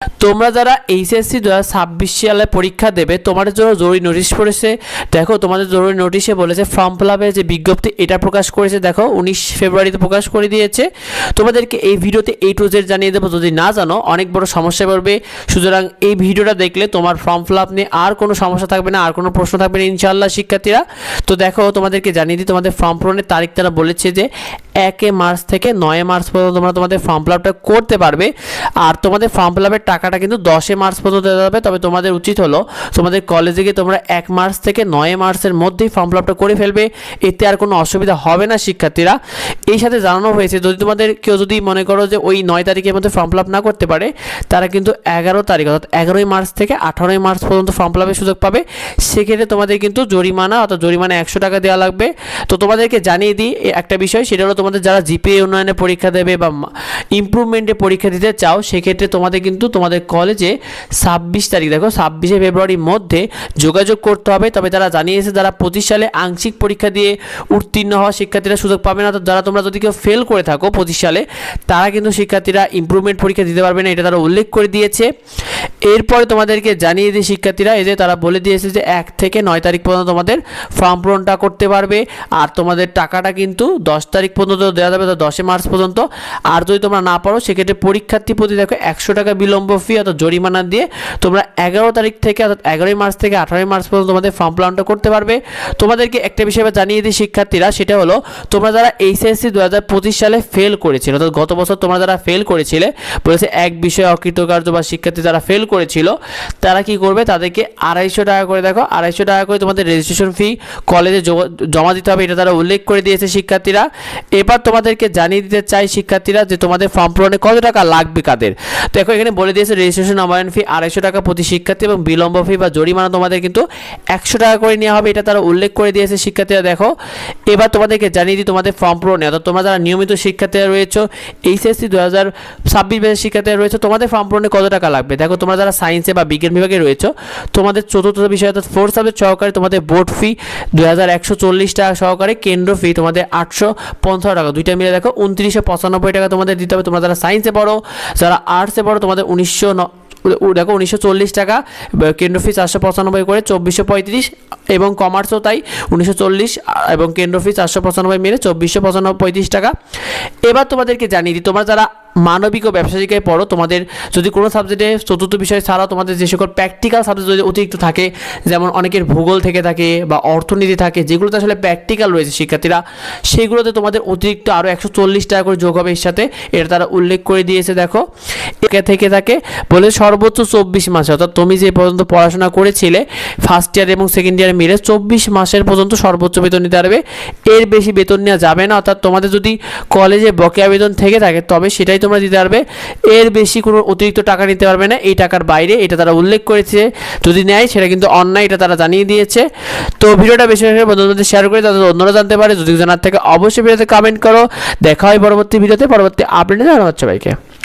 তোমরা যারা এইচএসসি 2026 সালে পরীক্ষা দেবে তোমাদের জন্য জরুরি নোটিশ পড়েছে। দেখো তোমাদের জরুরি নোটিশে বলেছে ফর্ম ফিল আপের যে বিজ্ঞপ্তি এটা প্রকাশ করেছে, দেখো 19 ফেব্রুয়ারিতে প্রকাশ করে দিয়েছে। তোমাদেরকে এই ভিডিওতে A to Z জানিয়ে দেবো, যদি না জানো অনেক বড় সমস্যা পড়বে। সুতরাং এই ভিডিওটা দেখলে তোমার ফর্ম ফিল আপ নিয়ে আর কোনো সমস্যা থাকবে না, আর কোনো প্রশ্ন থাকবে না ইনশাআল্লাহ শিক্ষার্থীরা। তো দেখো তোমাদেরকে জানিয়ে দিই, তোমাদের ফর্ম পূরণের তারিখ তারা বলেছে যে 1 মার্চ থেকে 9 মার্চ পর্যন্ত তোমরা তোমাদের ফর্ম ফিল আপটা করতে পারবে। আর তোমাদের ফর্ম ফিল আপের টাকাটা কিন্তু 10 মার্চ পর্যন্ত দেওয়া যাবে। তবে তোমাদের উচিত হলো তোমাদের কলেজে গিয়ে তোমরা 1 মার্চ থেকে 9 মার্চের মধ্যেই ফর্ম ফিল আপটা করে ফেলবে, এতে আর কোনো অসুবিধা হবে না শিক্ষার্থীরা। এই সাথে জানানো হয়েছে যদি তোমাদের কেউ যদি মনে করো যে ওই 9 তারিখের মধ্যে ফর্ম ফিল আপ না করতে পারে, তারা কিন্তু 11 তারিখ অর্থাৎ 11 মার্চ থেকে 18 মার্চ পর্যন্ত ফর্ম ফিল আপের সুযোগ পাবে। সেক্ষেত্রে তোমাদের কিন্তু জরিমানা অর্থাৎ জরিমানা 100 টাকা দেওয়া লাগবে। তো তোমাদেরকে জানিয়ে দিই একটা বিষয়, সেটা হলো তোমাদের যারা জিপিএ উন্নয়নে পরীক্ষা দেবে বা ইমপ্রুভমেন্টে পরীক্ষা দিতে চাও, সেক্ষেত্রে তোমাদের কিন্তু তোমাদের কলেজে 26 তারিখ, দেখো 26 ফেব্রুয়ারির মধ্যে যোগাযোগ করতে হবে। তবে তারা জানিয়েছে যারা 25 সালে আংশিক পরীক্ষা দিয়ে উত্তীর্ণ হওয়া শিক্ষার্থীরা সুযোগ পাবে না। তো যারা তোমরা যদি কেউ ফেল করে থাকো 25 সালে, তারা কিন্তু শিক্ষার্থীরা ইমপ্রুভমেন্ট পরীক্ষা দিতে পারবে না, এটা তারা উল্লেখ করে দিয়েছে। এরপরে তোমাদেরকে জানিয়ে দিই শিক্ষার্থীরা, এই যে তারা বলে দিয়েছে যে 1 থেকে 9 তারিখ পর্যন্ত তোমাদের ফর্ম পূরণটা করতে পারবে। আর তোমাদের টাকাটা কিন্তু 10 তারিখ পর্যন্ত দেওয়া যাবে, 10 মার্চ পর্যন্ত। আর যদি তোমরা না পারো সেক্ষেত্রে পরীক্ষার্থী প্রতি দেখো 100 টাকা বিলম্ব ফি অর্থাৎ জরিমানা দিয়ে তোমরা 11 তারিখ থেকে অর্থাৎ 11 মার্চ থেকে 18 মার্চ পর্যন্ত তোমাদের ফর্ম পূরণটা করতে পারবে। তোমাদেরকে একটা বিষয় জানিয়ে দিই শিক্ষার্থীরা, সেটা হলো তোমরা যারা এইচএসসি 2025 সালে ফেল করেছিল, অর্থাৎ গত বছর তোমরা যারা ফেল করেছিলে, বলেছে এক বিষয়ে অকৃতকার্য বা শিক্ষার্থী যারা ফেল করেছিল, তারা কি করবে, তাদেরকে 250 টাকা করে, দেখো 250 টাকা করে তোমাদের রেজিস্ট্রেশন ফি কলেজে জমা দিতে হবে, এটা তারা উল্লেখ করে দিয়েছে শিক্ষার্থীরা। এবার তোমাদেরকে জানিয়ে দিতে চাই শিক্ষার্থীরা যে তোমাদের ফর্ম পূরণে কত টাকা লাগবে কাদের। দেখো এখানে বলে দিয়েছে রেজিস্ট্রেশন নবায়ন ফি 250 টাকা প্রতি শিক্ষার্থী এবং বিলম্ব ফি বা জরিমানা তোমাদের কিন্তু 100 টাকা করে নেওয়া হবে, এটা তারা উল্লেখ করে দিয়েছে শিক্ষার্থীরা। দেখো এবার তোমাদেরকে জানিয়ে দিই তোমাদের ফর্ম পূরণে অর্থাৎ তোমরা যারা নিয়মিত শিক্ষার্থীরা রয়েছে, এইচএসসি 2026 ব্যাচের শিক্ষার্থীরা রয়েছে, তোমাদের ফর্ম পূরণে কত টাকা লাগবে। দেখো তোমরা যারা সায়েন্সে বা বিজ্ঞান বিভাগে রয়েছে, তোমাদের চতুর্থ বিষয় অর্থাৎ 4 সাবজেক্ট সহকারে তোমাদের বোর্ড ফি 2140 টাকা সহকারে, কেন্দ্র ফি তোমাদের 850 টাকা, দুইটা মিলে দেখো 2995 টাকা তোমাদের দিতে হবে। তোমরা যারা সায়েন্সে পড়ো, যারা আর্টসে পড়ো, তোমাদের 1940 টাকা, কেন্দ্র ফি 495 করে 2435, এবং কমার্সও তাই 1940 এবং কেন্দ্র ফি 495 মিলে 2435 টাকা। এবার তোমাদেরকে জানিয়ে দিই, তোমরা যারা মানবিক ও ব্যবসায়িকায় পড়ো, তোমাদের যদি কোনো সাবজেক্টে চতুর্থ বিষয় ছাড়াও তোমাদের যে সকল প্র্যাকটিক্যাল সাবজেক্ট যদি অতিরিক্ত থাকে, যেমন অনেকের ভূগোল থেকে থাকে বা অর্থনীতি থাকে, যেগুলোতে আসলে প্র্যাকটিক্যাল রয়েছে শিক্ষার্থীরা, সেগুলোতে তোমাদের অতিরিক্ত আরও 140 টাকা করে যোগ হবে এর সাথে, এটা তারা উল্লেখ করে দিয়েছে। দেখো একে থেকে থাকে বলে সর্বোচ্চ 24 মাস, অর্থাৎ তুমি যে পর্যন্ত পড়াশোনা করেছিলে ফার্স্ট ইয়ার এবং সেকেন্ড ইয়ারে মিলে 24 মাসের পর্যন্ত সর্বোচ্চ বেতন নিতে পারবে, এর বেশি বেতন নেওয়া যাবে না। অর্থাৎ তোমাদের যদি কলেজে বকেয়া বেতন থেকে থাকে তবে সেটাই তোমরা দিতে পারবে, এর বেশি কোনো অতিরিক্ত টাকা নিতে পারবে না, এই টাকার বাইরে, এটা তারা উল্লেখ করেছে। যদি নেয় সেটা কিন্তু অন্যায়, এটা তারা জানিয়ে দিয়েছে। তো ভিডিওটা বেশি বেশি বন্ধুদের শেয়ার করে তাদের অন্যরা জানতে পারে। যদি জানার থেকে অবশ্যই ভিডিওতে কমেন্ট করো। দেখা হয় পরবর্তী ভিডিওতে, পরবর্তী আপডেটে। ধন্যবাদ সবাইকে।